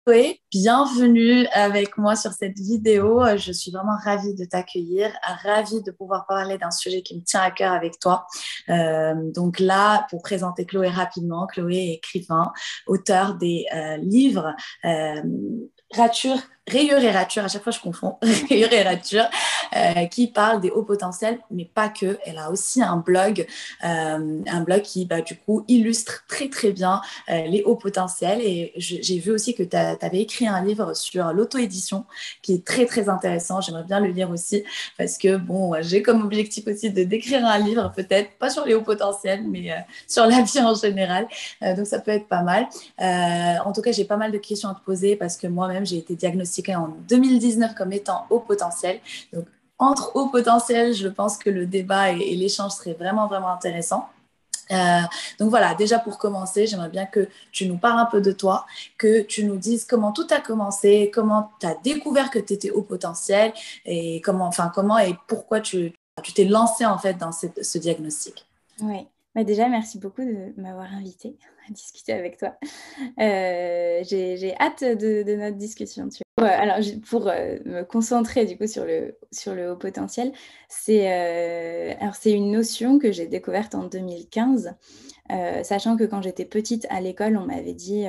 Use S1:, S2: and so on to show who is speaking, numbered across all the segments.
S1: Chloé, bienvenue avec moi sur cette vidéo. Je suis vraiment ravie de t'accueillir, ravie de pouvoir parler d'un sujet qui me tient à cœur avec toi. Donc là, pour présenter Chloé rapidement, Chloé est écrivain, auteur des livres Rature, Rayures et Rature, à chaque fois je confonds, Rayures et Rature, qui parle des hauts potentiels, mais pas que. Elle a aussi un blog qui du coup illustre très très bien les hauts potentiels. Et j'ai vu aussi que tu avais écrit un livre sur l'auto-édition qui est très très intéressant. J'aimerais bien le lire aussi parce que bon, j'ai comme objectif aussi de d'écrire un livre, peut-être pas sur les hauts potentiels, mais sur la vie en général. Donc ça peut être pas mal. En tout cas, j'ai pas mal de questions à te poser parce que moi-même, j'ai été diagnostiquée en 2019 comme étant haut potentiel. Donc, entre haut potentiel, je pense que le débat et l'échange seraient vraiment, vraiment intéressants. Euh, donc voilà, déjà pour commencer, j'aimerais bien que tu nous parles un peu de toi, que tu nous dises comment tout a commencé, comment tu as découvert que tu étais haut potentiel et comment et pourquoi tu t'es lancé en fait dans ce diagnostic.
S2: Oui, déjà, merci beaucoup de m'avoir invitée à discuter avec toi. J'ai hâte de notre discussion. Tu vois. Alors, pour me concentrer du coup sur le haut potentiel, c'est une notion que j'ai découverte en 2015, sachant que quand j'étais petite à l'école, on m'avait dit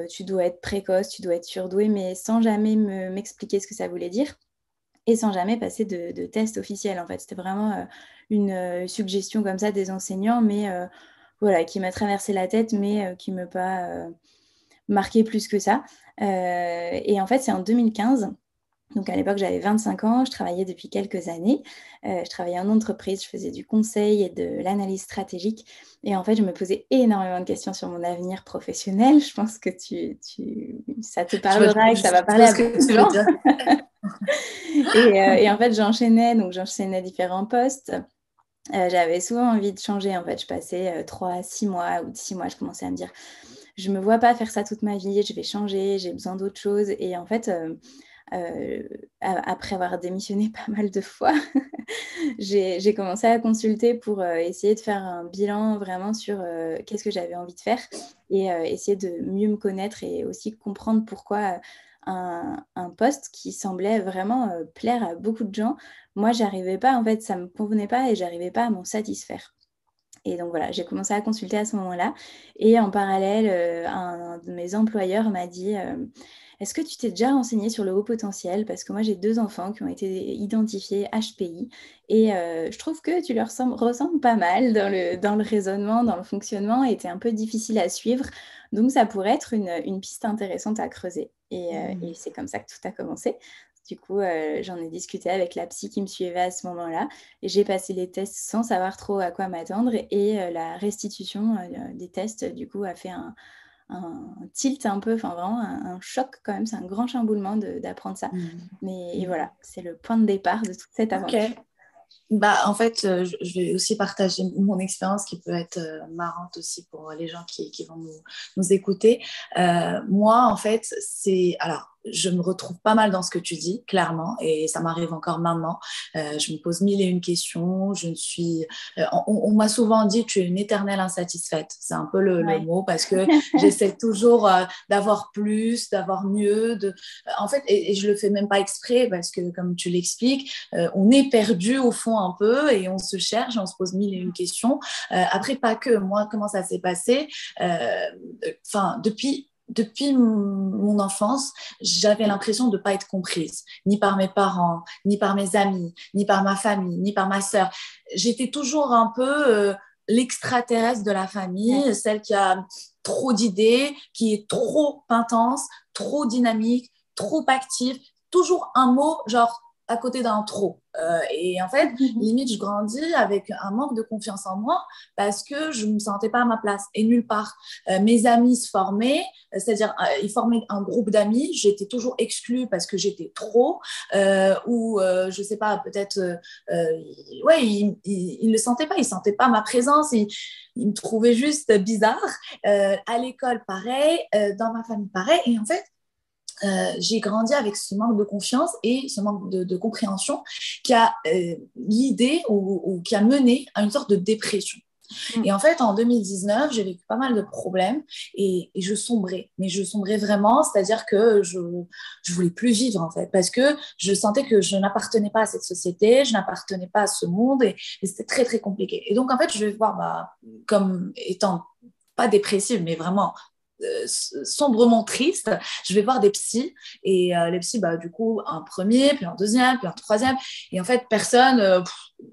S2: tu dois être précoce, tu dois être surdouée, mais sans jamais m'expliquer ce que ça voulait dire et sans jamais passer de test officiel. En fait, c'était vraiment une suggestion comme ça des enseignants, mais voilà, qui m'a traversé la tête, mais qui ne m'a pas marqué plus que ça. Et en fait, c'est en 2015. Donc à l'époque, j'avais 25 ans, je travaillais depuis quelques années. Je travaillais en entreprise, je faisais du conseil et de l'analyse stratégique. Et en fait, je me posais énormément de questions sur mon avenir professionnel. Je pense que ça te parlera et que ça va
S1: Je
S2: parler
S1: vois
S2: à
S1: ce que
S2: beaucoup de
S1: tu veux
S2: gens.
S1: dire.
S2: Et en fait, j'enchaînais différents postes. J'avais souvent envie de changer. En fait, je passais 3 à 6 mois. Au bout de 6 mois, je commençais à me dire, je me vois pas faire ça toute ma vie, je vais changer, j'ai besoin d'autre chose. Et en fait, après avoir démissionné pas mal de fois, j'ai commencé à consulter pour essayer de faire un bilan vraiment sur qu'est-ce que j'avais envie de faire et essayer de mieux me connaître et aussi comprendre pourquoi un poste qui semblait vraiment plaire à beaucoup de gens, moi, j'arrivais pas, en fait, ça me convenait pas et j'arrivais pas à m'en satisfaire. Et donc voilà, j'ai commencé à consulter à ce moment-là. Et en parallèle, un de mes employeurs m'a dit est-ce que tu t'es déjà renseigné sur le haut potentiel? Parce que moi, j'ai 2 enfants qui ont été identifiés HPI. Et je trouve que tu leur ressembles pas mal dans le raisonnement, dans le fonctionnement, et tu es un peu difficile à suivre. Donc ça pourrait être une piste intéressante à creuser. Et c'est comme ça que tout a commencé. Du coup, j'en ai discuté avec la psy qui me suivait à ce moment-là. J'ai passé les tests sans savoir trop à quoi m'attendre et la restitution des tests, du coup, a fait un tilt un peu, enfin vraiment un choc quand même. C'est un grand chamboulement d'apprendre ça. Mais et voilà, c'est le point de départ de toute cette
S1: Ok.
S2: aventure.
S1: En fait, je vais aussi partager mon expérience qui peut être marrante aussi pour les gens qui vont nous écouter. Moi, en fait, alors, je me retrouve pas mal dans ce que tu dis, clairement, et ça m'arrive encore maintenant. Je me pose mille et une questions. On m'a souvent dit, tu es une éternelle insatisfaite. C'est un peu le
S2: Ouais.
S1: mot parce que j'essaie toujours d'avoir plus, d'avoir mieux. En fait, et je le fais même pas exprès parce que, comme tu l'expliques, on est perdu au fond un peu et on se cherche, on se pose mille et une questions. Après, pas que. Moi, comment ça s'est passé? Depuis mon enfance, j'avais l'impression de ne pas être comprise, ni par mes parents, ni par mes amis, ni par ma famille, ni par ma sœur. J'étais toujours un peu l'extraterrestre de la
S2: Ouais.
S1: famille, celle qui a trop d'idées, qui est trop intense, trop dynamique, trop active. Toujours un mot, genre à côté d'un trop. Et en fait, limite, je grandis avec un manque de confiance en moi parce que je ne me sentais pas à ma place et nulle part. Mes amis se formaient, c'est-à-dire ils formaient un groupe d'amis, j'étais toujours exclue parce que j'étais trop, je ne sais pas, peut-être, ouais, ils ne le sentaient pas, ils ne sentaient pas ma présence, ils me trouvaient juste bizarre. À l'école, pareil, dans ma famille, pareil. Et en fait, j'ai grandi avec ce manque de confiance et ce manque de compréhension qui a l'idée ou qui a mené à une sorte de dépression.
S2: Mm.
S1: Et en fait, en 2019, j'ai vécu pas mal de problèmes et je sombrais. Mais je sombrais vraiment, c'est-à-dire que je voulais plus vivre, en fait, parce que je sentais que je n'appartenais pas à cette société, je n'appartenais pas à ce monde et c'était très, très compliqué. Et donc, en fait, je vais voir, comme étant pas dépressive, mais vraiment sombrement triste, je vais voir des psys et les psys, du coup, un premier, puis un deuxième, puis un troisième. Et en fait, personne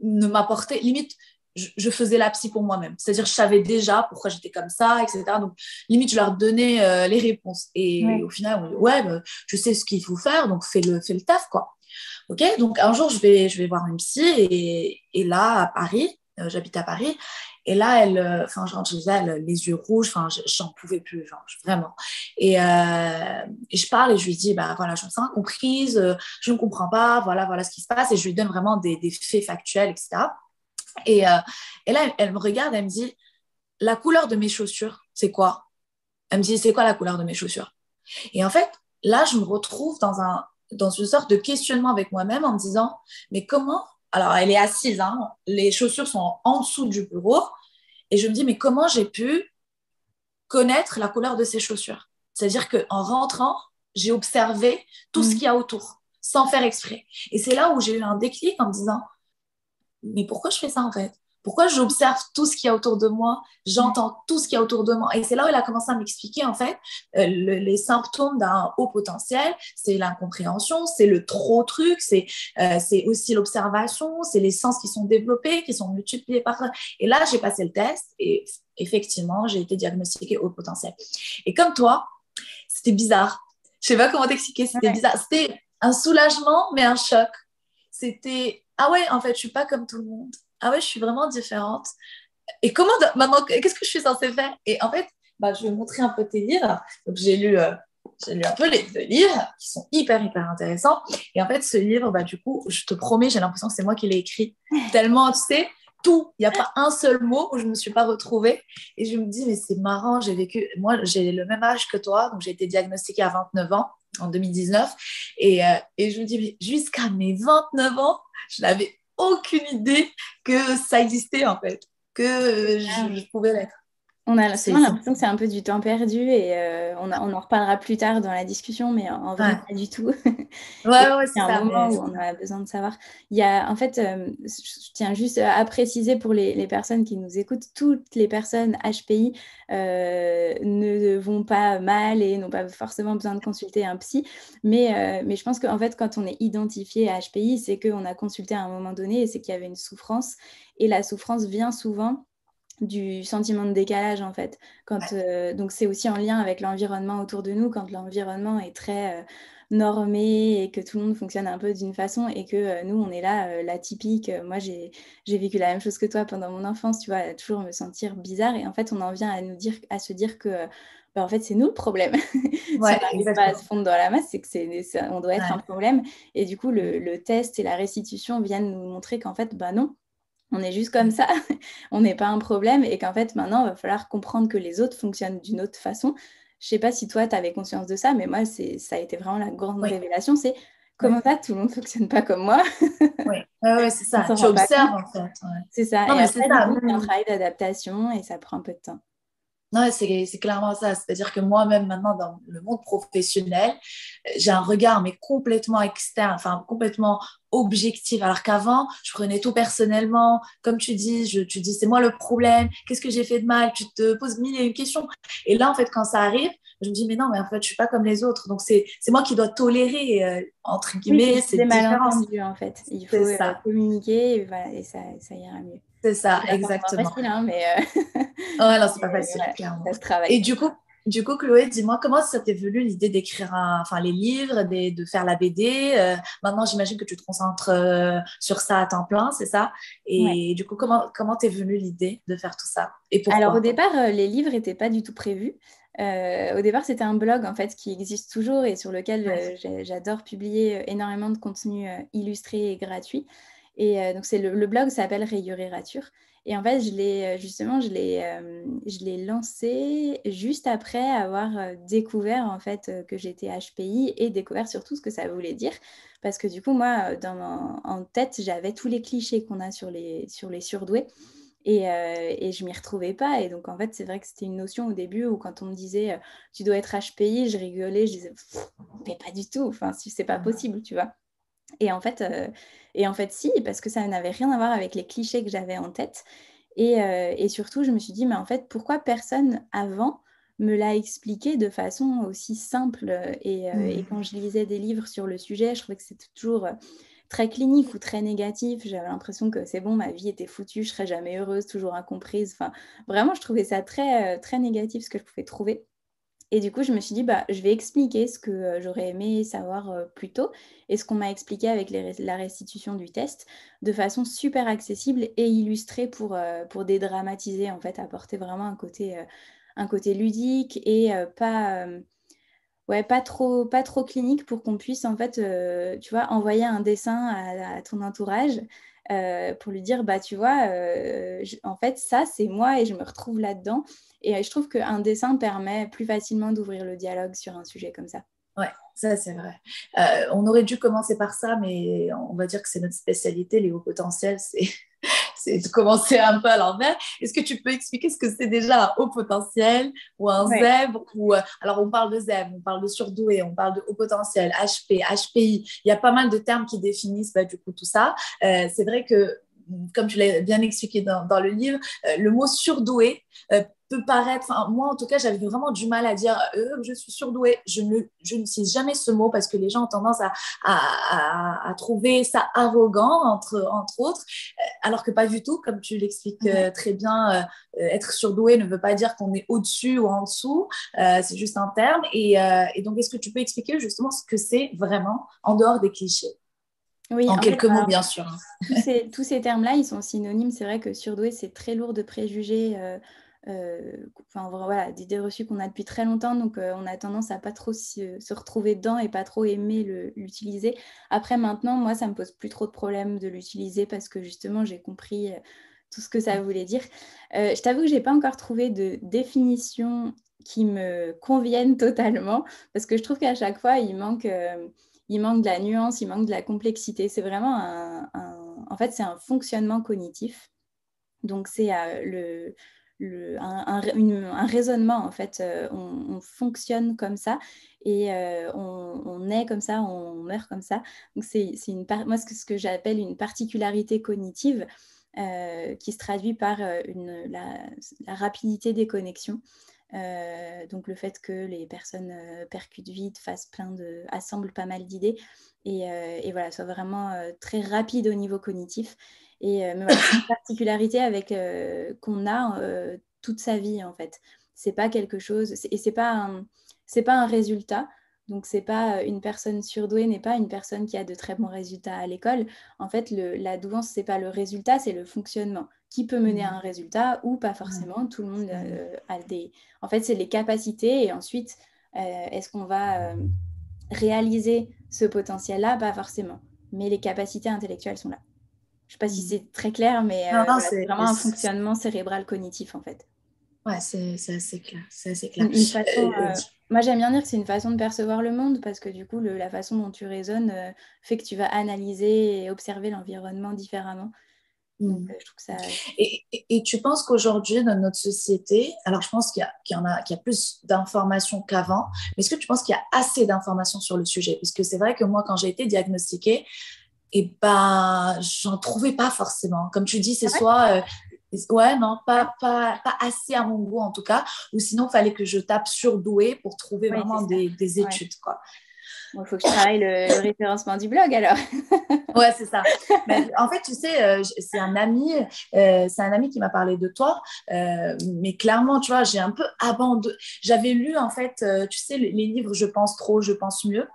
S1: ne m'apportait, limite, je faisais la psy pour moi-même. C'est-à-dire, je savais déjà pourquoi j'étais comme ça, etc. Donc, limite, je leur donnais les réponses. Et
S2: Ouais.
S1: au final, on dit, ouais, je sais ce qu'il faut faire, donc fais le taf, quoi. OK? Donc, un jour, je vais voir une psy et là, à Paris, j'habite à Paris, et là, enfin, je rentre chez elle, les yeux rouges, enfin, j'en pouvais plus, genre, vraiment. Et je parle et je lui dis, voilà, je me sens incomprise, je ne comprends pas, voilà ce qui se passe, et je lui donne vraiment des faits factuels, etc. Et, euh, et là, elle me regarde, elle me dit, la couleur de mes chaussures, c'est quoi? Elle me dit, c'est quoi la couleur de mes chaussures? Et en fait, là, je me retrouve dans une sorte de questionnement avec moi-même en me disant, mais comment? Alors, elle est assise, hein, les chaussures sont en dessous du bureau, et je me dis, mais comment j'ai pu connaître la couleur de ses chaussures? C'est-à-dire qu'en rentrant, j'ai observé tout ce
S2: Mm.
S1: qu'il y a autour, sans faire exprès. Et c'est là où j'ai eu un déclic en me disant, mais pourquoi je fais ça en fait? Pourquoi j'observe tout ce qu'il y a autour de moi,
S2: Ouais.
S1: j'entends tout ce qu'il y a autour de moi. Et c'est là où elle a commencé à m'expliquer en fait les symptômes d'un haut potentiel, c'est l'incompréhension, c'est le trop truc, c'est aussi l'observation, c'est les sens qui sont développés, qui sont multipliés par... Et là, j'ai passé le test et effectivement, j'ai été diagnostiquée haut potentiel. Et comme toi, c'était bizarre. Je sais pas comment t'expliquer, c'était
S2: Ouais.
S1: bizarre. C'était un soulagement, mais un choc. C'était, ah ouais, en fait, je suis pas comme tout le monde. Ah ouais, je suis vraiment différente. Et comment, maintenant, qu'est-ce que je suis censée faire? Et en fait, je vais montrer un peu tes livres. Donc, j'ai lu un peu les deux livres qui sont hyper, hyper intéressants. Et en fait, ce livre, du coup, je te promets, j'ai l'impression que c'est moi qui l'ai écrit. Tellement, tu sais, tout. Il n'y a pas un seul mot où je ne me suis pas retrouvée. Et je me dis, mais c'est marrant, moi, j'ai le même âge que toi. Donc, j'ai été diagnostiquée à 29 ans en 2019. Et je me dis, mais jusqu'à mes 29 ans, je n'avais aucune idée que ça existait, en fait, que je pouvais l'être.
S2: On a
S1: C'est,
S2: souvent
S1: c'est...
S2: l'impression que c'est un peu du temps perdu et on en reparlera plus tard dans la discussion, mais en vrai,
S1: Ouais,
S2: pas du tout. Et
S1: ouais,
S2: c'est
S1: c'est
S2: un
S1: ça.
S2: moment où on a besoin de savoir. Il y a, en fait, je tiens juste à préciser pour les personnes qui nous écoutent, toutes les personnes HPI ne vont pas mal et n'ont pas forcément besoin de consulter un psy. Mais je pense qu'en fait, quand on est identifié à HPI, c'est qu'on a consulté à un moment donné et c'est qu'il y avait une souffrance. Et la souffrance vient souvent du sentiment de décalage en fait. Donc c'est aussi en lien avec l'environnement autour de nous, quand l'environnement est très normé et que tout le monde fonctionne un peu d'une façon et que nous on est là, l'atypique. Moi j'ai vécu la même chose que toi pendant mon enfance, tu vois, à toujours me sentir bizarre et en fait on en vient à se dire que en fait c'est nous le problème. Si on
S1: Ouais,
S2: n'arrive pas à se
S1: exactement.
S2: fondre dans la masse, c'est que on doit être un
S1: Ouais.
S2: problème et du coup le test et la restitution viennent nous montrer qu'en fait non. On est juste comme ça, on n'est pas un problème et qu'en fait maintenant, il va falloir comprendre que les autres fonctionnent d'une autre façon. Je sais pas si toi, tu avais conscience de ça, mais moi, ça a été vraiment la grande
S1: Oui,
S2: révélation, c'est
S1: oui,
S2: comment ça, tout le monde ne fonctionne pas comme moi,
S1: oui. Ouais, ouais, c'est
S2: on
S1: ça.
S2: s'en
S1: Tu
S2: rend pas compte.
S1: observes, en fait. Ouais.
S2: C'est ça.
S1: Non,
S2: Et
S1: mais c'est
S2: après, du
S1: ça.
S2: coup, c'est un travail d'adaptation et ça prend un peu de temps.
S1: Non, c'est clairement ça. C'est-à-dire que moi-même, maintenant, dans le monde professionnel, j'ai un regard, mais complètement externe, enfin, complètement objectif. Alors qu'avant, je prenais tout personnellement. Comme tu dis, tu dis, c'est moi le problème. Qu'est-ce que j'ai fait de mal? Tu te poses mille et une questions. Et là, en fait, quand ça arrive, je me dis, mais non, mais en fait, je suis pas comme les autres. Donc, c'est moi qui dois tolérer, entre
S2: Oui, il faut
S1: guillemets,
S2: éviter des
S1: cette différence.
S2: malentendus, en fait. Il
S1: C'est
S2: faut
S1: ça.
S2: communiquer et, voilà, et ça ira mieux.
S1: C'est ça,
S2: C'est pas forcément
S1: exactement.
S2: facile, hein, mais,
S1: Ouais, non, c'est pas
S2: mais
S1: facile,
S2: voilà,
S1: clairement.
S2: ça se travaille.
S1: Et du coup, Chloé, dis-moi, comment ça t'est venu l'idée d'écrire enfin, les livres, de faire la BD? Maintenant, j'imagine que tu te concentres sur ça à temps plein, c'est ça?
S2: Ouais.
S1: Et du coup, comment t'es venue l'idée de faire tout ça? Et
S2: Alors au
S1: pourquoi?
S2: départ, les livres n'étaient pas du tout prévus. Au départ, c'était un blog en fait qui existe toujours et sur lequel
S1: Ouais.
S2: j'adore publier énormément de contenu illustré et gratuit. Et donc c'est le blog s'appelle Rayorérature. Et en fait, je l'ai lancé juste après avoir découvert en fait que j'étais HPI et découvert surtout ce que ça voulait dire. Parce que du coup, moi, en tête, j'avais tous les clichés qu'on a sur les surdoués. Et je m'y retrouvais pas. Et donc, en fait, c'est vrai que c'était une notion au début où quand on me disait tu dois être HPI, je rigolais, je disais mais pas du tout, enfin, si c'est pas possible, tu vois. Et en fait, si, parce que ça n'avait rien à voir avec les clichés que j'avais en tête. Et surtout, je me suis dit, mais en fait, pourquoi personne avant me l'a expliqué de façon aussi simple et quand je lisais des livres sur le sujet, je trouvais que c'était toujours très clinique ou très négatif. J'avais l'impression que c'est bon, ma vie était foutue, je serais jamais heureuse, toujours incomprise. Enfin, vraiment, je trouvais ça très, très négatif ce que je pouvais trouver. Et du coup, je me suis dit, bah, je vais expliquer ce que j'aurais aimé savoir plus tôt et ce qu'on m'a expliqué avec la restitution du test de façon super accessible et illustrée pour dédramatiser, en fait, apporter vraiment un côté ludique et ouais, pas trop clinique pour qu'on puisse, en fait, tu vois, envoyer un dessin à ton entourage pour lui dire, bah, tu vois, en fait, ça, c'est moi et je me retrouve là-dedans. Et je trouve qu'un dessin permet plus facilement d'ouvrir le dialogue sur un sujet comme ça.
S1: Ouais, ça c'est vrai. On aurait dû commencer par ça, mais on va dire que c'est notre spécialité, les hauts potentiels, c'est de commencer un peu à l'envers. Est-ce que tu peux expliquer ce que c'est déjà un haut potentiel ou un
S2: Ouais.
S1: zèbre alors on parle de zèbre, on parle de surdoué, on parle de haut potentiel, HP, HPI. Il y a pas mal de termes qui définissent du coup tout ça. C'est vrai que comme tu l'as bien expliqué dans le livre, le mot surdoué peut paraître, moi en tout cas, j'avais vraiment du mal à dire je suis surdouée. Je n'utilise jamais ce mot parce que les gens ont tendance à trouver ça arrogant, entre autres, alors que pas du tout, comme tu l'expliques très bien, être surdoué ne veut pas dire qu'on est au-dessus ou en dessous, c'est juste un terme. Et donc, est-ce que tu peux expliquer justement ce que c'est vraiment en dehors des clichés?
S2: Oui,
S1: En
S2: en fait,
S1: quelques mots,
S2: alors,
S1: bien sûr.
S2: tous ces termes-là, ils sont synonymes. C'est vrai que surdoué, c'est très lourd de préjugés, enfin, voilà, d'idées reçues qu'on a depuis très longtemps. Donc, on a tendance à pas trop se retrouver dedans et pas trop aimer l'utiliser. Après, maintenant, moi, ça me pose plus trop de problème de l'utiliser parce que justement, j'ai compris tout ce que ça voulait dire. Je t'avoue que j'ai pas encore trouvé de définition qui me convienne totalement parce que je trouve qu'à chaque fois, il manque de la nuance, il manque de la complexité. C'est vraiment en fait, c'est un fonctionnement cognitif. Donc, c'est un raisonnement, en fait. On fonctionne comme ça et on est comme ça, on meurt comme ça. Donc, moi, ce que j'appelle une particularité cognitive qui se traduit par la rapidité des connexions. Donc le fait que les personnes percutent vite, assemblent pas mal d'idées et voilà, soient vraiment très rapides au niveau cognitif. Mais voilà, c'est une particularité qu'on a toute sa vie en fait. C'est pas quelque chose, et c'est pas un résultat. Donc c'est pas une personne surdouée n'est pas une personne qui a de très bons résultats à l'école. En fait, la douance, c'est pas le résultat, c'est le fonctionnement qui peut mener à un résultat ou pas forcément. Tout le monde a des... En fait, c'est les capacités et ensuite, est-ce qu'on va réaliser ce potentiel-là? Pas forcément. Mais les capacités intellectuelles sont là. Je ne sais pas si c'est très clair, mais
S1: Non, non,
S2: voilà, c'est vraiment un fonctionnement cérébral cognitif en fait.
S1: ouais, c'est assez clair. C'est assez clair.
S2: Une façon, moi j'aime bien dire que c'est une façon de percevoir le monde parce que du coup, la façon dont tu raisonnes fait que tu vas analyser et observer l'environnement différemment. Donc, je trouve que ça.
S1: Et tu penses qu'aujourd'hui, dans notre société, alors je pense qu'il y a plus d'informations qu'avant, mais est-ce que tu penses qu'il y a assez d'informations sur le sujet? Parce que c'est vrai que moi, quand j'ai été diagnostiquée, et ben, j'en trouvais pas forcément. Comme tu dis, c'est soit ouais, non, pas assez à mon goût en tout cas, ou sinon, il fallait que je tape surdoué pour trouver
S2: Oui, c'est
S1: vraiment
S2: ça.
S1: des
S2: Ouais.
S1: études, quoi.
S2: Bon, il faut que je travaille le référencement du blog alors.
S1: Ouais, c'est ça. Mais en fait, tu sais, c'est un ami qui m'a parlé de toi, mais clairement, tu vois, j'ai un peu abandonné. J'avais lu en fait, tu sais, les livres Je pense trop, je pense mieux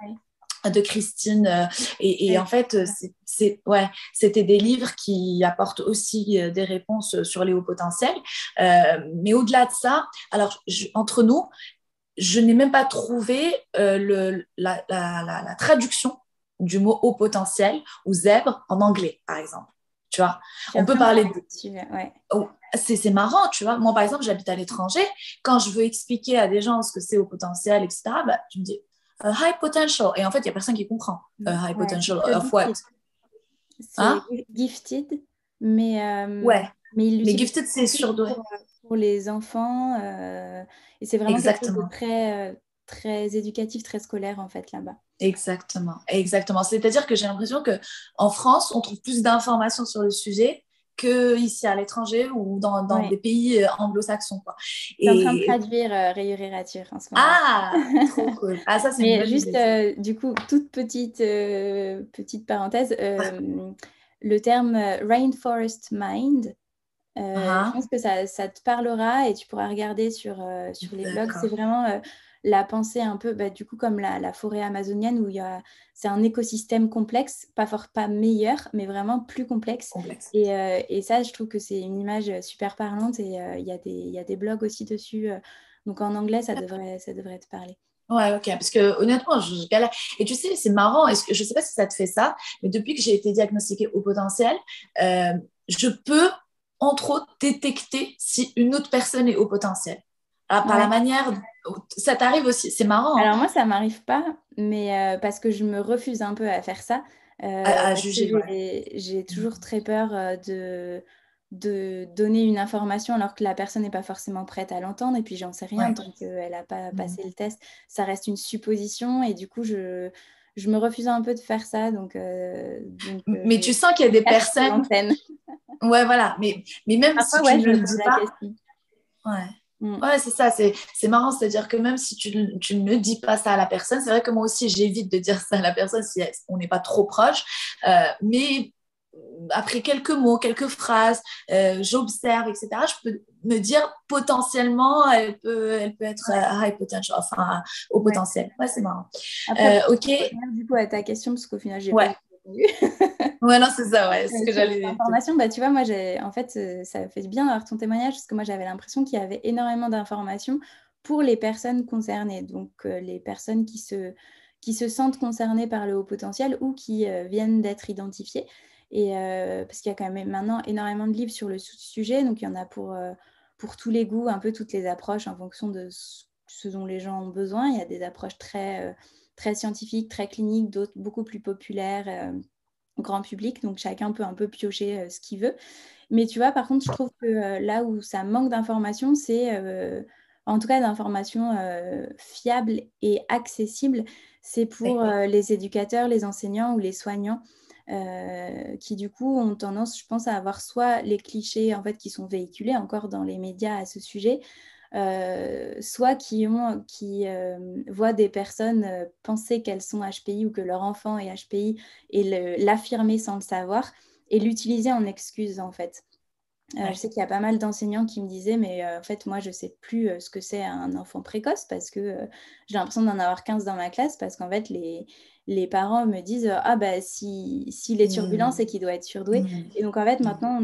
S1: de Christine, et en fait, ouais, c'était des livres qui apportent aussi des réponses sur les hauts potentiels. Mais au-delà de ça, alors entre nous, je n'ai même pas trouvé la traduction du mot haut potentiel ou zèbre en anglais, par exemple. Tu vois, on peut parler de...
S2: Ouais.
S1: Oh, c'est marrant, tu vois. Moi, par exemple, j'habite à l'étranger. Quand je veux expliquer à des gens ce que c'est haut potentiel, etc., bah, tu me dis high potential. Et en fait, il n'y a personne qui comprend. High
S2: Ouais,
S1: potential
S2: c'est
S1: of what?
S2: c'est
S1: Hein?
S2: gifted, mais
S1: Ouais.
S2: Mais ils
S1: Mais
S2: l'utilisent
S1: gifted, c'est
S2: plus
S1: surdoué.
S2: pour les enfants. Et c'est vraiment quelque chose de
S1: Exactement.
S2: très éducatif, très scolaire, en fait, là-bas.
S1: Exactement, exactement. C'est-à-dire que j'ai l'impression que en France, on trouve plus d'informations sur le sujet que ici à l'étranger ou dans
S2: Ouais.
S1: des pays anglo-saxons, quoi.
S2: Je suis en train de
S1: Et
S2: traduire Rayure et Rature en ce moment.
S1: ah, trop cool. Ah, ça, c'est une
S2: Mais
S1: bonne
S2: juste,
S1: idée, ça.
S2: du coup, toute petite parenthèse, le terme Rainforest Mind, je
S1: Ah,
S2: pense que ça te parlera et tu pourras regarder sur les blogs. C'est
S1: d'accord.
S2: vraiment la pensée un peu, bah, du coup, comme la forêt amazonienne où c'est un écosystème complexe, pas meilleur, mais vraiment plus complexe.
S1: Complexe.
S2: Et ça, je trouve que c'est une image super parlante et il y a des blogs aussi dessus. Donc en anglais, ça devrait te parler.
S1: Ouais, ok. Parce que honnêtement, je galère. Et tu sais, c'est marrant. Je sais pas si ça te fait ça, mais depuis que j'ai été diagnostiquée au potentiel, euh, je peux, entre autres, détecter si une autre personne est au potentiel. Ah, par la
S2: Ouais.
S1: manière, ça t'arrive aussi. C'est marrant, hein,
S2: Alors moi, ça m'arrive pas, mais parce que je me refuse un peu à faire ça,
S1: à
S2: parce que
S1: juger. Ouais.
S2: j'ai toujours très peur de donner une information alors que la personne n'est pas forcément prête à l'entendre, et puis j'en sais rien
S1: Ouais.
S2: tant qu'elle n'a pas
S1: Mm.
S2: passé le test. Ça reste une supposition, et du coup, je me refuse un peu de faire ça,
S1: Mais tu sens qu'il y a
S2: je
S1: des
S2: cache sur
S1: personnes.
S2: l'antenne.
S1: Ouais, voilà. Mais même si
S2: Parfois,
S1: tu
S2: ouais,
S1: ne
S2: je me
S1: le
S2: pose
S1: dis
S2: la
S1: pas,
S2: question.
S1: ouais.
S2: Mm.
S1: Ouais, c'est ça, c'est marrant, c'est-à-dire que même si tu ne dis pas ça à la personne, c'est vrai que moi aussi j'évite de dire ça à la personne si on n'est pas trop proche, mais après quelques mots, quelques phrases, j'observe, etc., je peux me dire potentiellement, elle peut être high potential, enfin au
S2: Ouais.
S1: potentiel. Ouais, c'est marrant.
S2: Après,
S1: Ok,
S2: pour revenir du coup à ta question, parce qu'au final, j'ai pas
S1: ouais,
S2: du tout répondu.
S1: ouais, non, c'est ça, ouais, c'est ce que
S2: Sur les
S1: j'allais te dire.
S2: informations, bah, tu vois, moi, en fait, ça fait du bien d'avoir ton témoignage parce que moi, j'avais l'impression qu'il y avait énormément d'informations pour les personnes concernées. Donc, les personnes qui se sentent concernées par le haut potentiel ou qui viennent d'être identifiées. Et parce qu'il y a quand même maintenant énormément de livres sur le sujet. Donc, il y en a pour tous les goûts, un peu toutes les approches en fonction de ce dont les gens ont besoin. Il y a des approches très scientifiques, très cliniques, d'autres beaucoup plus populaires. Grand public, donc chacun peut un peu piocher ce qu'il veut. Mais tu vois, par contre, je trouve que là où ça manque d'informations, en tout cas d'informations fiables et accessibles, c'est pour
S1: Oui,
S2: les éducateurs, les enseignants ou les soignants. Qui du coup ont tendance, je pense, à avoir soit les clichés en fait qui sont véhiculés encore dans les médias à ce sujet, soit qui voient des personnes penser qu'elles sont HPI ou que leur enfant est HPI et l'affirmer sans le savoir et l'utiliser en excuse en fait. Je
S1: oui.
S2: sais qu'il y a pas mal d'enseignants qui me disaient, mais en fait, moi, je ne sais plus ce que c'est un enfant précoce parce que j'ai l'impression d'en avoir 15 dans ma classe parce qu'en fait, les parents me disent, ah bah, s'il est turbulent,
S1: Mm,
S2: c'est qu'il doit être surdoué. Et
S1: mm,
S2: donc, en fait,
S1: mm.
S2: maintenant,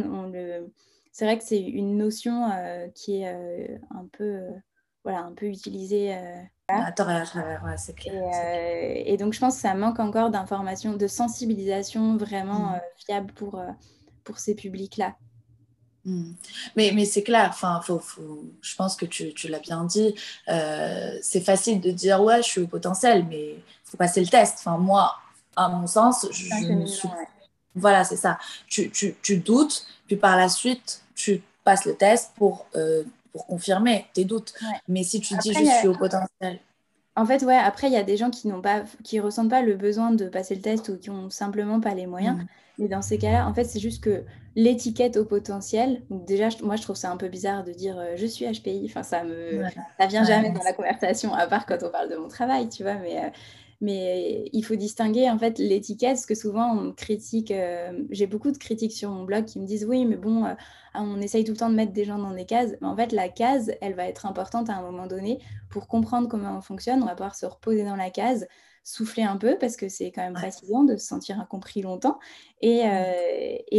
S2: c'est vrai que c'est une notion qui est un peu, voilà, un peu utilisée.
S1: À tort et à travers, ouais, c'est clair, c'est clair.
S2: Et donc, je pense que ça manque encore d'informations, de sensibilisation vraiment
S1: Mm.
S2: fiable pour ces publics-là.
S1: Mm. Mais c'est clair, enfin, je pense que tu l'as bien dit. C'est facile de dire ouais, je suis au potentiel, mais il faut passer le test. Enfin, moi, à mon sens,
S2: C'est un
S1: je ne suis.
S2: cheminement, ouais.
S1: Voilà, c'est ça. Tu doutes, puis par la suite, tu passes le test pour confirmer tes doutes.
S2: Ouais.
S1: Mais si tu dis
S2: Après,
S1: je suis au potentiel.
S2: en fait, ouais, après, il y a des gens qui ressentent pas le besoin de passer le test ou qui ont simplement pas les moyens.
S1: Mm.
S2: Mais dans ces cas-là, en fait, c'est juste que l'étiquette au potentiel, donc déjà, moi, je trouve ça un peu bizarre de dire je suis HPI. Enfin,
S1: Ouais,
S2: ça vient
S1: ouais,
S2: jamais
S1: non,
S2: dans la conversation, à part quand on parle de mon travail, tu vois. Mais il faut distinguer, en fait, l'étiquette, parce que souvent, on critique, j'ai beaucoup de critiques sur mon blog qui me disent oui, mais bon, on essaye tout le temps de mettre des gens dans des cases. Mais en fait, la case, elle va être importante à un moment donné pour comprendre comment on fonctionne. On va pouvoir se reposer dans la case, souffler un peu parce que c'est quand même
S1: ouais.
S2: fatigant de se sentir incompris longtemps et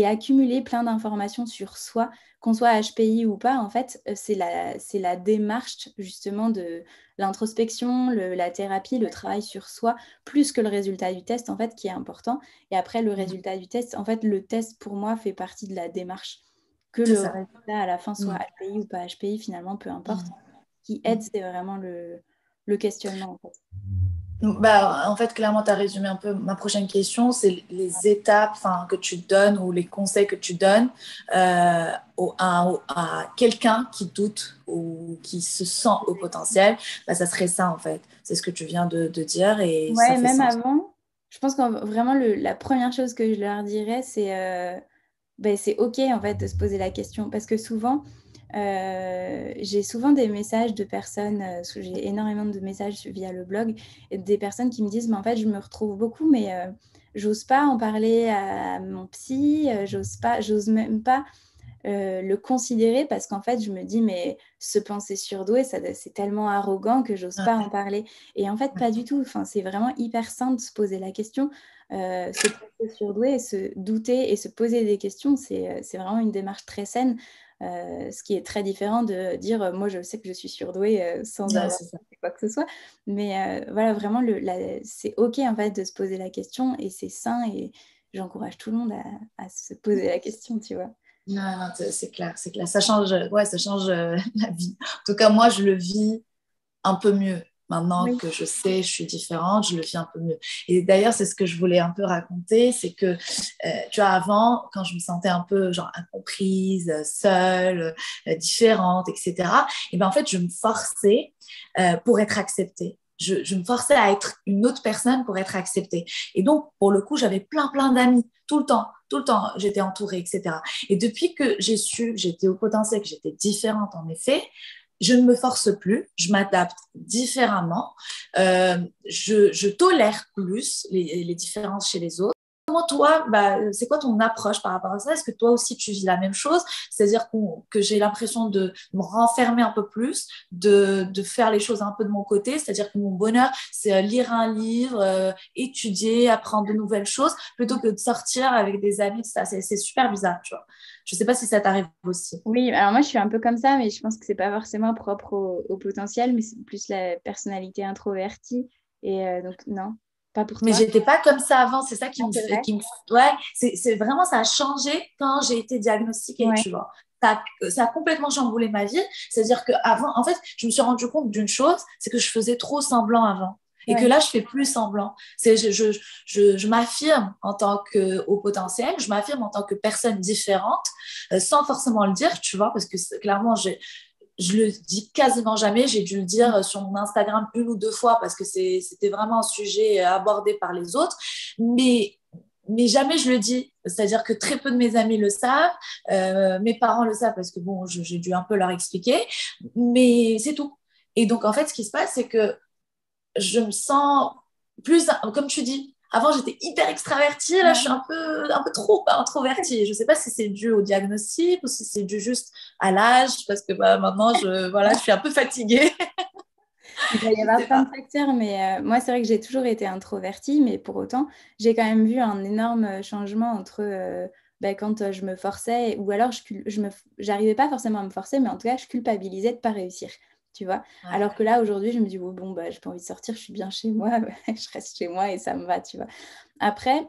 S2: accumuler plein d'informations sur soi, qu'on soit HPI ou pas. En fait, c'est la démarche justement de l'introspection, la thérapie, le travail sur soi, plus que le résultat du test en fait qui est important. Et après le
S1: Mm.
S2: résultat du test, en fait, le test pour moi fait partie de la démarche. Que
S1: C'est
S2: le
S1: ça.
S2: résultat à la fin soit
S1: Mm.
S2: HPI ou pas HPI, finalement, peu importe
S1: Mm.
S2: qui aide,
S1: Mm.
S2: c'est vraiment le questionnement, en fait.
S1: Bah, en fait, clairement, tu as résumé un peu ma prochaine question. C'est les étapes que tu donnes ou les conseils que tu donnes à quelqu'un qui doute ou qui se sent au potentiel. Bah, ça serait ça, en fait. C'est ce que tu viens de dire et ça
S2: Ouais,
S1: fait
S2: même
S1: sens.
S2: avant, je pense que vraiment la première chose que je leur dirais, c'est OK en fait de se poser la question parce que souvent, j'ai souvent des messages de personnes, j'ai énormément de messages via le blog, et des personnes qui me disent, mais en fait, je me retrouve beaucoup, mais j'ose pas en parler à mon psy, j'ose même pas le considérer parce qu'en fait, je me dis, mais se penser surdoué, c'est tellement arrogant que j'ose pas en parler. Et en fait, pas du tout. Enfin, c'est vraiment hyper simple de se poser la question. Se penser surdoué, et se douter et se poser des questions, c'est vraiment une démarche très saine. Ce qui est très différent de dire moi je sais que je suis surdouée sans
S1: Ouais,
S2: avoir
S1: c'est ça.
S2: fait quoi que ce soit. Mais voilà, vraiment, c'est OK en fait de se poser la question et c'est sain et j'encourage tout le monde à se poser la question, tu vois.
S1: Non, non, c'est clair, c'est clair. Ça change, ouais, ça change la vie. En tout cas, moi, je le vis un peu mieux. Maintenant
S2: Oui.
S1: que je sais, je suis différente, je le vis un peu mieux. Et d'ailleurs, c'est ce que je voulais un peu raconter, c'est que, tu vois, avant, quand je me sentais un peu, genre, incomprise, seule, différente, etc., et ben en fait, je me forçais pour être acceptée. Je me forçais à être une autre personne pour être acceptée. Et donc, pour le coup, j'avais plein d'amis, tout le temps, j'étais entourée, etc. Et depuis que j'ai su que j'étais au potentiel, que j'étais différente, en effet, je ne me force plus, je m'adapte différemment, je tolère plus les différences chez les autres. Comment toi, bah, c'est quoi ton approche par rapport à ça? Est-ce que toi aussi tu vis la même chose? C'est-à-dire que j'ai l'impression de me renfermer un peu plus, de faire les choses un peu de mon côté, c'est-à-dire que mon bonheur, c'est lire un livre, étudier, apprendre de nouvelles choses, plutôt que de sortir avec des amis, ça, c'est super bizarre, tu vois. Je sais pas si ça t'arrive aussi.
S2: Oui, alors moi je suis un peu comme ça, mais je pense que c'est pas forcément propre au potentiel, mais c'est plus la personnalité introvertie. Et donc non, pas pour
S1: Mais
S2: toi.
S1: j'étais pas comme ça avant, c'est ça
S2: Ah, c'est vrai?
S1: ouais, c'est vraiment, ça a changé quand j'ai été diagnostiquée,
S2: Ouais,
S1: tu vois. Ça a complètement chamboulé ma vie. C'est-à-dire qu'avant, en fait, je me suis rendu compte d'une chose, c'est que je faisais trop semblant avant. Et que
S2: ouais.
S1: là, je fais plus semblant. Je m'affirme en tant que au potentiel, je m'affirme en tant que personne différente, sans forcément le dire, tu vois, parce que clairement, je le dis quasiment jamais. J'ai dû le dire sur mon Instagram une ou deux fois parce que c'était vraiment un sujet abordé par les autres. Mais, mais jamais je le dis. C'est-à-dire que très peu de mes amis le savent. Mes parents le savent parce que bon, j'ai dû un peu leur expliquer. Mais c'est tout. Et donc, en fait, ce qui se passe, c'est que je me sens plus, comme tu dis, avant j'étais hyper extravertie, là je suis
S2: Ouais.
S1: un peu trop introvertie. Je sais pas si c'est dû au diagnostic ou si c'est dû juste à l'âge, parce que bah, maintenant voilà, je suis un peu fatiguée.
S2: Il doit y
S1: Je
S2: avoir
S1: sais
S2: plein de
S1: pas.
S2: facteurs, mais moi c'est vrai que j'ai toujours été introvertie, mais pour autant j'ai quand même vu un énorme changement entre quand je me forçais, ou alors j'arrivais pas forcément à me forcer, mais en tout cas je culpabilisais de pas réussir. Tu vois?
S1: Ouais,
S2: Alors que là, aujourd'hui, je me dis, oh, bon, bah, j'ai pas envie de sortir, je suis bien chez moi, je reste chez moi et ça me va, tu vois. Après,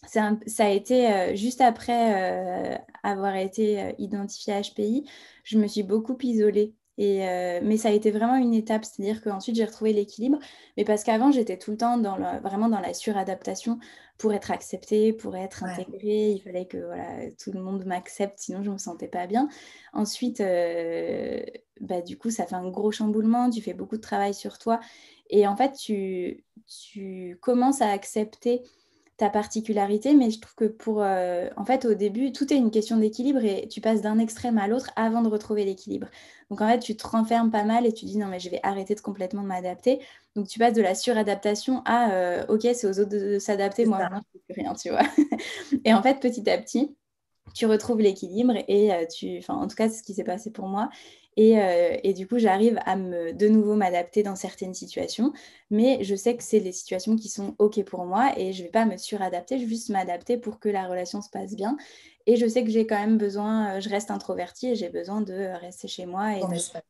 S2: ça a été juste après avoir été identifiée HPI, je me suis beaucoup isolée. Mais ça a été vraiment une étape, c'est-à-dire qu'ensuite j'ai retrouvé l'équilibre, mais parce qu'avant j'étais tout le temps vraiment dans la suradaptation pour être acceptée, pour être
S1: ouais,
S2: intégrée, il fallait que voilà, tout le monde m'accepte, sinon je ne me sentais pas bien. Ensuite, du coup, ça fait un gros chamboulement, tu fais beaucoup de travail sur toi, et en fait, tu commences à accepter ta particularité, mais je trouve que en fait, au début, tout est une question d'équilibre et tu passes d'un extrême à l'autre avant de retrouver l'équilibre. Donc, en fait, tu te renfermes pas mal et tu dis non, mais je vais arrêter de complètement m'adapter. Donc, tu passes de la suradaptation à ok, c'est aux autres de s'adapter,
S1: c'est
S2: moi
S1: ça.
S2: maintenant, je ne fais plus rien, tu vois. Et en fait, petit à petit, tu retrouves l'équilibre et enfin, en tout cas, c'est ce qui s'est passé pour moi. Et du coup, j'arrive à de nouveau m'adapter dans certaines situations, mais je sais que c'est les situations qui sont OK pour moi et je ne vais pas me suradapter, je vais juste m'adapter pour que la relation se passe bien. Et je sais que j'ai quand même besoin, je reste introvertie et j'ai besoin de rester chez moi et
S1: Ton espace.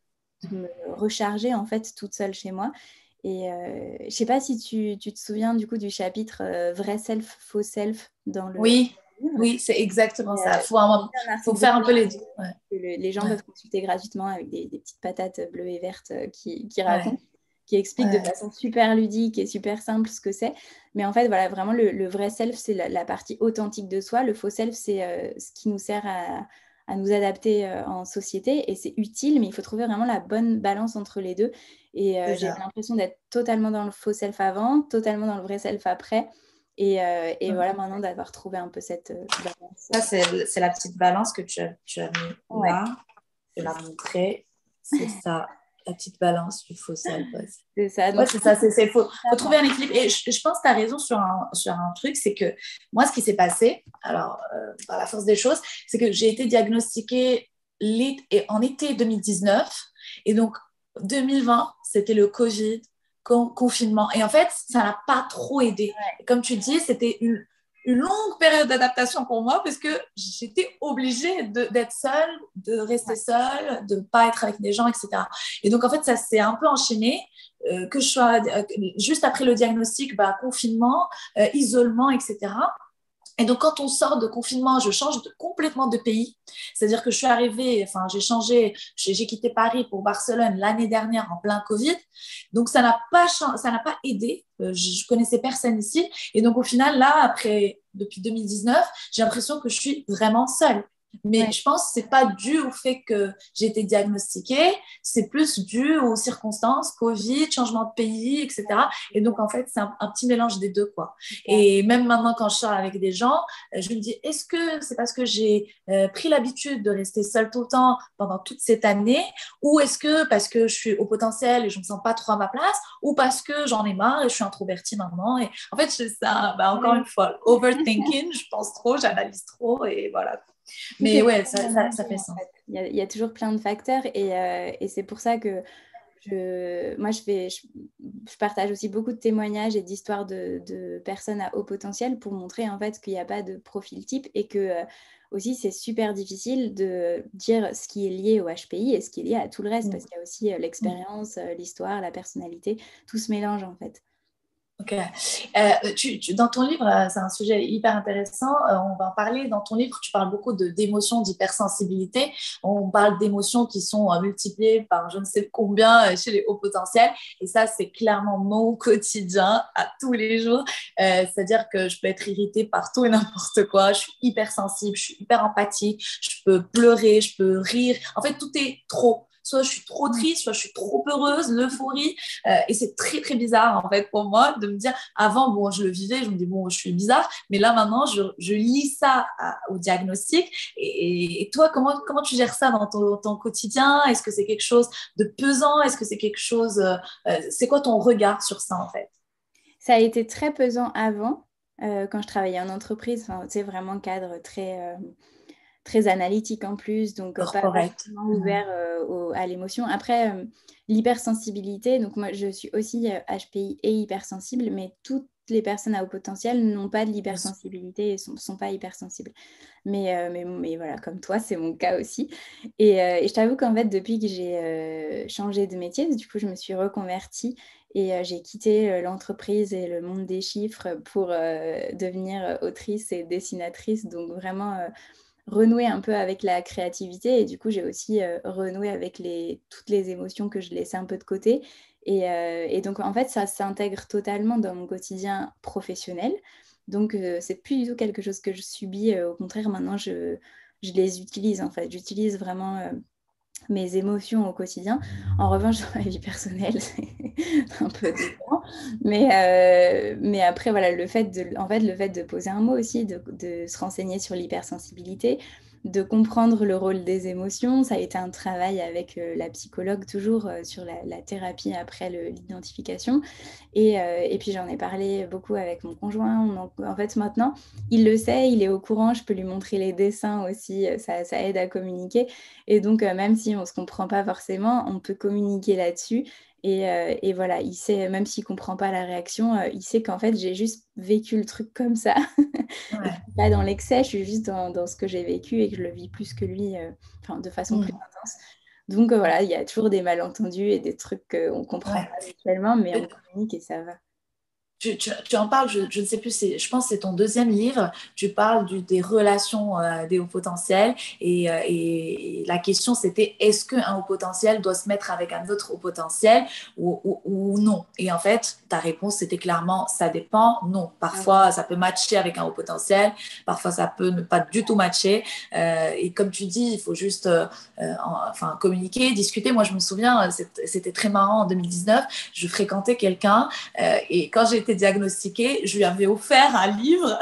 S2: de me recharger en fait toute seule chez moi. Et je ne sais pas si tu te souviens du coup du chapitre vrai self, faux self dans le
S1: Oui,
S2: livre.
S1: oui, c'est exactement
S2: Et,
S1: ça.
S2: c'est un
S1: Faut
S2: article de
S1: faire un peu les deux. Ouais,
S2: que les gens
S1: ouais,
S2: peuvent consulter gratuitement avec des petites patates bleues et vertes qui racontent.
S1: ouais.
S2: qui explique de façon super ludique et super simple ce que c'est. Mais en fait, voilà, vraiment, le vrai self, c'est la partie authentique de soi. Le faux self, c'est ce qui nous sert à nous adapter en société. Et c'est utile, mais il faut trouver vraiment la bonne balance entre les deux. Et j'ai l'impression d'être totalement dans le faux self avant, totalement dans le vrai self après. Et voilà, maintenant, d'avoir trouvé un peu cette balance.
S1: Ça, c'est la petite balance que tu as mis là. Je vais la montrer. C'est ça, la petite balance du faux self.
S2: C'est ça.
S1: Donc, c'est ça. Il faut trouver un équilibre. Et je pense que tu as raison sur un truc, c'est que moi, ce qui s'est passé, alors, par la force des choses, c'est que j'ai été diagnostiquée en été 2019. Et donc, 2020, c'était le Covid, confinement. Et en fait, ça n'a pas trop aidé. Et comme tu dis, c'était une longue période d'adaptation pour moi parce que j'étais obligée d'être seule, de rester seule, de ne pas être avec des gens, etc. Et donc, en fait, ça s'est un peu enchaîné. Que je sois juste après le diagnostic, confinement, isolement, etc. Et donc, quand on sort de confinement, je change complètement de pays. C'est-à-dire que je suis arrivée, enfin, j'ai quitté Paris pour Barcelone l'année dernière en plein Covid. Donc, ça n'a pas aidé. Je connaissais personne ici. Et donc, au final, là, depuis 2019, j'ai l'impression que je suis vraiment seule. Mais je pense que ce n'est pas dû au fait que j'ai été diagnostiquée, c'est plus dû aux circonstances, Covid, changement de pays, etc. Et donc, en fait, c'est un petit mélange des deux, quoi. Et même maintenant, quand je sors avec des gens, je me dis, est-ce que c'est parce que j'ai pris l'habitude de rester seule tout le temps pendant toute cette année, ou est-ce que parce que je suis au potentiel et je ne me sens pas trop à ma place, ou parce que j'en ai marre et je suis introvertie maintenant. Et en fait, c'est ça, encore une fois, overthinking, je pense trop, j'analyse trop et voilà. Mais ouais, ça fait sens. En fait.
S2: Il y a toujours plein de facteurs et c'est pour ça que je partage aussi beaucoup de témoignages et d'histoires de personnes à haut potentiel pour montrer en fait qu'il n'y a pas de profil type et que aussi c'est super difficile de dire ce qui est lié au HPI et ce qui est lié à tout le reste parce qu'il y a aussi l'expérience, l'histoire, la personnalité, tout se mélange en fait.
S1: Ok. Dans ton livre, c'est un sujet hyper intéressant. On va en parler. Dans ton livre, tu parles beaucoup d'émotions, d'hypersensibilité. On parle d'émotions qui sont multipliées par je ne sais combien chez les hauts potentiels. Et ça, c'est clairement mon quotidien à tous les jours. C'est-à-dire que je peux être irritée par tout et n'importe quoi. Je suis hypersensible, je suis hyper empathique. Je peux pleurer, je peux rire. En fait, tout est trop. Soit je suis trop triste, soit je suis trop heureuse, l'euphorie. Et c'est très, très bizarre, en fait, pour moi, de me dire, avant, bon, je le vivais, je me dis, bon, je suis bizarre, mais là, maintenant, je lis ça au diagnostic. Et toi, comment tu gères ça dans ton quotidien? Est-ce que c'est quelque chose de pesant? Est-ce que c'est quelque chose... c'est quoi ton regard sur ça, en fait?
S2: Ça a été très pesant avant, quand je travaillais en entreprise, tu sais, vraiment cadre très analytique en plus, donc pas forcément ouvert à l'émotion. Après, l'hypersensibilité, donc moi je suis aussi HPI et hypersensible, mais toutes les personnes à haut potentiel n'ont pas de l'hypersensibilité et ne sont pas hypersensibles. Mais voilà, comme toi, c'est mon cas aussi. Et je t'avoue qu'en fait, depuis que j'ai changé de métier, du coup, je me suis reconvertie et j'ai quitté l'entreprise et le monde des chiffres pour devenir autrice et dessinatrice. Donc vraiment renouer un peu avec la créativité et du coup j'ai aussi renoué avec toutes les émotions que je laissais un peu de côté et donc en fait ça s'intègre totalement dans mon quotidien professionnel, donc c'est plus du tout quelque chose que je subis, au contraire maintenant je les utilise en fait, j'utilise vraiment mes émotions au quotidien. En revanche, dans ma vie personnelle, c'est un peu différent. Mais après, voilà, le fait de poser un mot aussi, de se renseigner sur l'hypersensibilité, de comprendre le rôle des émotions, ça a été un travail avec la psychologue toujours sur la thérapie après l'identification. Et puis j'en ai parlé beaucoup avec mon conjoint. En fait, maintenant, il le sait, il est au courant, je peux lui montrer les dessins aussi, ça aide à communiquer. Et donc, même si on ne se comprend pas forcément, on peut communiquer là-dessus. Et voilà, il sait, même s'il ne comprend pas la réaction, il sait qu'en fait, j'ai juste vécu le truc comme ça. Ouais. Et je suis pas dans l'excès, je suis juste dans ce que j'ai vécu et que je le vis plus que lui, de façon plus intense. Donc voilà, il y a toujours des malentendus et des trucs qu'on comprend pas habituellement, mais on communique et ça va.
S1: tu en parles, je ne sais plus, je pense que c'est ton deuxième livre, tu parles des relations des hauts potentiels et la question c'était est-ce qu'un haut potentiel doit se mettre avec un autre haut potentiel ou non? Et en fait, ta réponse c'était clairement ça dépend, non. Parfois ça peut matcher avec un haut potentiel, parfois ça peut ne pas du tout matcher et comme tu dis, il faut juste enfin, communiquer, discuter. Moi je me souviens, c'était très marrant en 2019, je fréquentais quelqu'un et quand j'ai été diagnostiquée, je lui avais offert un livre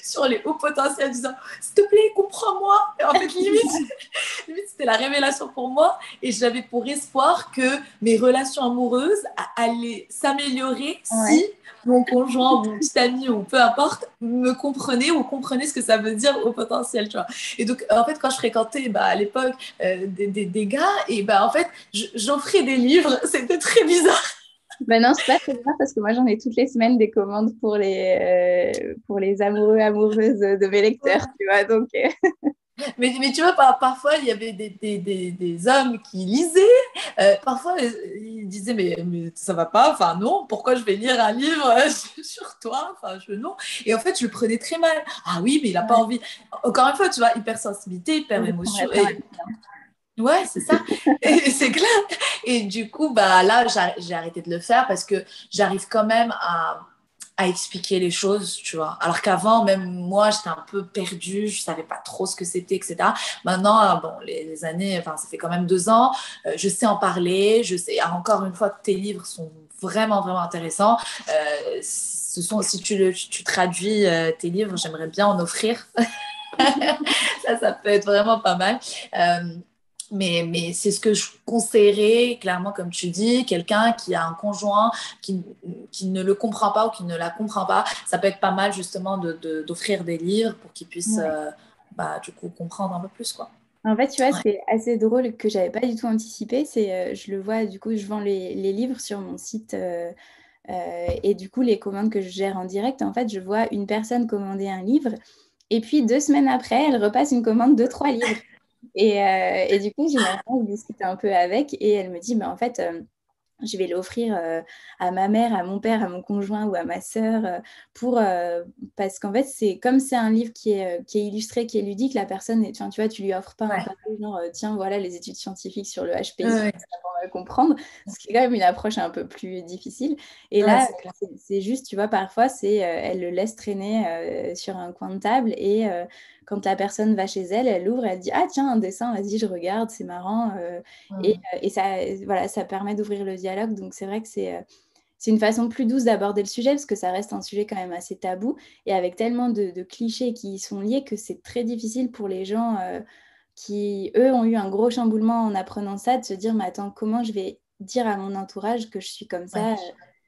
S1: sur les hauts potentiels, disant s'il te plaît, comprends-moi. Et en fait, limite, c'était la révélation pour moi. Et j'avais pour espoir que mes relations amoureuses allaient s'améliorer si mon conjoint, mon petit ami ou peu importe me comprenait ou comprenait ce que ça veut dire au potentiel, tu vois. Et donc, en fait, quand je fréquentais à l'époque des gars, et en fait, j'offrais des livres. C'était très bizarre.
S2: Ben non, c'est pas très bien parce que moi j'en ai toutes les semaines des commandes pour les amoureux, amoureuses de mes lecteurs, tu vois. Donc,
S1: Mais tu vois, parfois, il y avait des hommes qui lisaient. Parfois, ils disaient, mais ça va pas. Enfin, non, pourquoi je vais lire un livre sur toi? Enfin, non. Et en fait, je le prenais très mal. Ah oui, mais il n'a pas envie. Encore une fois, tu vois, hypersensibilité, hyper émotion. Ouais, c'est ça. Et c'est clair. Et du coup, là, j'ai arrêté de le faire parce que j'arrive quand même à expliquer les choses, tu vois. Alors qu'avant, même moi, j'étais un peu perdue, je savais pas trop ce que c'était, etc. Maintenant, bon, les années, enfin, ça fait quand même 2 ans, je sais en parler, je sais, encore une fois, tes livres sont vraiment, vraiment intéressants. Si tu traduis tes livres, j'aimerais bien en offrir. Ça peut être vraiment pas mal. Mais c'est ce que je conseillerais, clairement, comme tu dis, quelqu'un qui a un conjoint qui ne le comprend pas ou qui ne la comprend pas, ça peut être pas mal justement d'offrir des livres pour qu'il puisse du coup comprendre un peu plus, quoi.
S2: en fait, tu vois,
S1: Ouais.
S2: c'est assez drôle que j'avais pas du tout anticipé. Je le vois, du coup, je vends les livres sur mon site. Et du coup, les commandes que je gère en direct, en fait, je vois une personne commander un livre et puis 2 semaines après, elle repasse une commande de 3 livres. Et du coup, généralement, je discute un peu avec et elle me dit, mais en fait, je vais l'offrir à ma mère, à mon père, à mon conjoint ou à ma sœur parce qu'en fait, c'est un livre qui est illustré, qui est ludique, la personne, enfin, tu vois, tu lui offres pas un
S1: Ouais.
S2: papier genre, tiens, voilà les études scientifiques sur le HPI,
S1: Ouais,
S2: on va comprendre, ce qui est quand même une approche un peu plus difficile. Et
S1: ouais,
S2: là,
S1: c'est clair.
S2: c'est juste, tu vois, parfois, elle le laisse traîner sur un coin de table et quand la personne va chez elle, elle l'ouvre, elle dit, ah tiens, un dessin, vas-y, je regarde, c'est marrant. Et ça, voilà, ça permet d'ouvrir le dialogue. Donc, c'est vrai que c'est une façon plus douce d'aborder le sujet parce que ça reste un sujet quand même assez tabou et avec tellement de clichés qui y sont liés que c'est très difficile pour les gens qui, eux, ont eu un gros chamboulement en apprenant ça, de se dire, mais attends, comment je vais dire à mon entourage que je suis comme
S1: Ouais.
S2: ça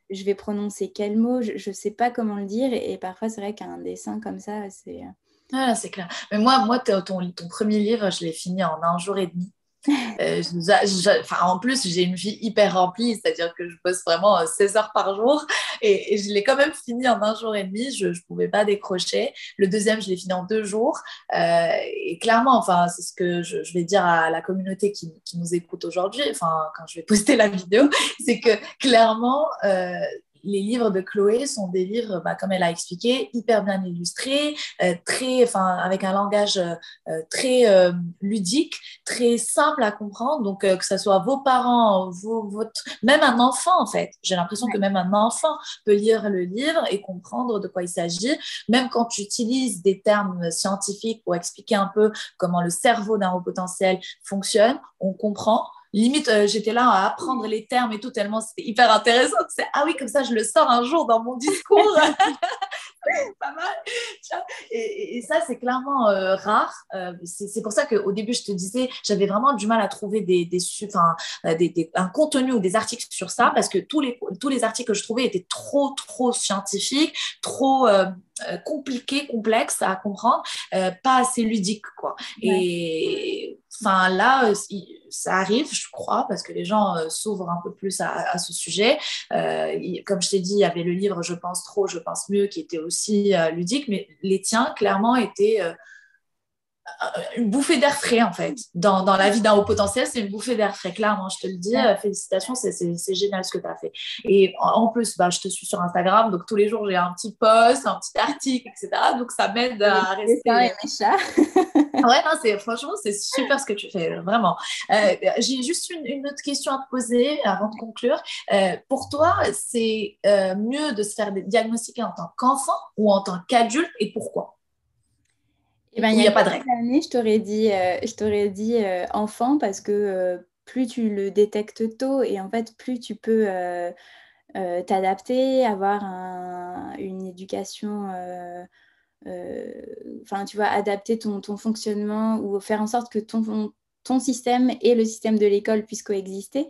S2: je vais prononcer quel mot, je ne sais pas comment le dire. Et parfois, c'est vrai qu'un dessin comme ça, c'est...
S1: C'est clair. Mais moi ton premier livre, je l'ai fini en un jour et demi. Enfin, en plus, j'ai une vie hyper remplie, c'est-à-dire que je bosse vraiment 16 heures par jour et je l'ai quand même fini en un jour et demi. Je ne pouvais pas décrocher. Le deuxième, je l'ai fini en 2 jours. Et clairement, enfin, c'est ce que je vais dire à la communauté qui nous écoute aujourd'hui, enfin, quand je vais poster la vidéo, c'est que clairement, les livres de Chloé sont des livres, comme elle a expliqué, hyper bien illustrés, avec un langage très ludique, très simple à comprendre. Donc, que ce soit vos parents, même un enfant, en fait. J'ai l'impression que même un enfant peut lire le livre et comprendre de quoi il s'agit. Même quand tu utilises des termes scientifiques pour expliquer un peu comment le cerveau d'un haut potentiel fonctionne, on comprend. Limite, j'étais là à apprendre les termes et tout, tellement c'était hyper intéressant. Ah oui, comme ça, je le sors un jour dans mon discours. Pas mal. Et ça, c'est clairement rare. C'est pour ça qu'au début, je te disais, j'avais vraiment du mal à trouver un contenu ou des articles sur ça, parce que tous les articles que je trouvais étaient trop, trop scientifiques, trop compliqués, complexes à comprendre, pas assez ludiques, quoi.
S2: Ouais.
S1: Et enfin, là, ça arrive, je crois, parce que les gens s'ouvrent un peu plus à ce sujet. Comme je t'ai dit, il y avait le livre Je pense trop, je pense mieux, qui était aussi ludique, mais les tiens, clairement, étaient une bouffée d'air frais, en fait. Dans la vie d'un haut potentiel, c'est une bouffée d'air frais, clairement, je te le dis. Félicitations, c'est génial ce que tu as fait. Et en plus, bah, je te suis sur Instagram, donc tous les jours, j'ai un petit post, un petit article, etc. Donc ça m'aide à
S2: Dessins
S1: rester.
S2: et mes chats.
S1: Ouais, non, franchement, c'est super ce que tu fais, vraiment. J'ai juste une autre question à te poser avant de conclure. Pour toi, c'est mieux de se faire diagnostiquer en tant qu'enfant ou en tant qu'adulte et pourquoi?
S2: Eh ben, il
S1: Ou
S2: y
S1: il
S2: a
S1: n'y a pas de
S2: quelques
S1: règle?
S2: années, je t'aurais dit enfant parce que plus tu le détectes tôt et en fait, plus tu peux t'adapter, avoir une éducation, euh, enfin, tu vois, adapter ton fonctionnement ou faire en sorte que ton système et le système de l'école puissent coexister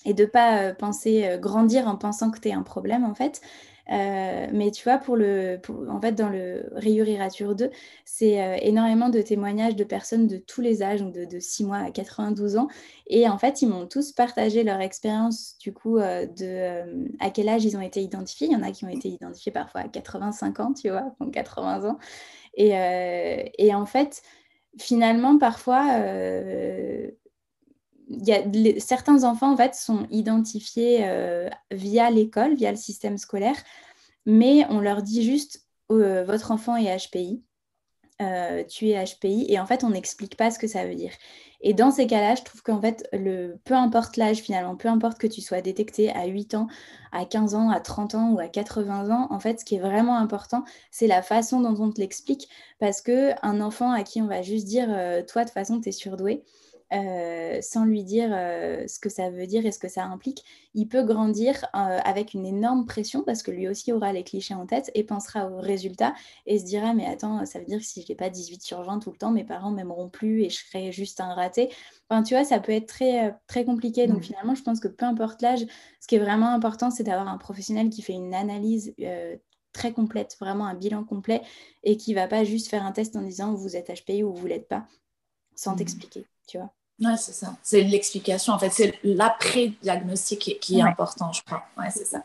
S2: et de pas penser grandir en pensant que tu es un problème en fait. Mais tu vois, en fait, dans le Rayurirature 2, c'est énormément de témoignages de personnes de tous les âges, donc de 6 mois à 92 ans. Et en fait, ils m'ont tous partagé leur expérience, du coup, à quel âge ils ont été identifiés. Il y en a qui ont été identifiés parfois à 85 ans, tu vois, donc 80 ans. Et en fait, finalement, parfois, certains enfants en fait sont identifiés via l'école, via le système scolaire, mais on leur dit juste votre enfant est HPI, tu es HPI, et en fait on n'explique pas ce que ça veut dire. Et dans ces cas-là, je trouve qu'en fait, peu importe l'âge finalement, peu importe que tu sois détecté à 8 ans, à 15 ans, à 30 ans ou à 80 ans, en fait, ce qui est vraiment important, c'est la façon dont on te l'explique, parce qu'un enfant à qui on va juste dire, toi, de toute façon, tu es surdoué, sans lui dire ce que ça veut dire et ce que ça implique, il peut grandir avec une énorme pression parce que lui aussi aura les clichés en tête et pensera aux résultats et se dira mais attends, ça veut dire que si je n'ai pas 18 sur 20 tout le temps, mes parents m'aimeront plus et je serai juste un raté. Enfin, tu vois, ça peut être très, très compliqué. Donc finalement, je pense que peu importe l'âge, ce qui est vraiment important, c'est d'avoir un professionnel qui fait une analyse très complète, vraiment un bilan complet et qui va pas juste faire un test en disant vous êtes HPI ou vous l'êtes pas, sans t'expliquer, tu vois.
S1: Ouais, c'est ça. C'est l'explication. En fait, c'est l'après-diagnostic qui est
S2: Ouais.
S1: important, je crois. Ouais, c'est ça.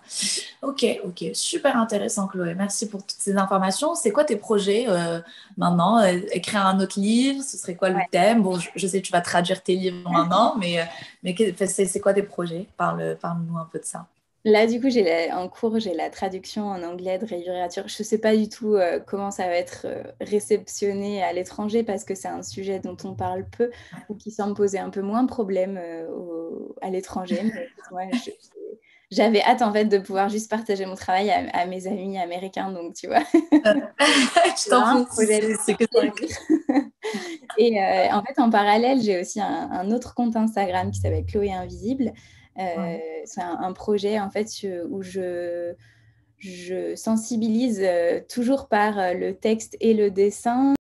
S1: Ok, ok. Super intéressant, Chloé. Merci pour toutes ces informations. C'est quoi tes projets maintenant? Écrire un autre livre? Ce serait quoi le
S2: Ouais.
S1: thème? Bon, je sais que tu vas traduire tes livres maintenant, mais c'est quoi tes projets? Parle-nous un peu de ça.
S2: Là, du coup, en cours, j'ai la traduction en anglais de Rayurature. Je ne sais pas du tout comment ça va être réceptionné à l'étranger parce que c'est un sujet dont on parle peu ou qui semble poser un peu moins de problème à l'étranger. Mais écoute, moi, j'avais hâte en fait de pouvoir juste partager mon travail à mes amis américains. Donc, tu vois,
S1: Je
S2: c'est
S1: t'en
S2: un
S1: prie,
S2: projet de
S1: c'est que ça.
S2: plaisir. Et en fait, en parallèle, j'ai aussi un autre compte Instagram qui s'appelle Chloé Invisible.
S1: Ouais.
S2: C'est un projet en fait où je sensibilise toujours par le texte et le dessin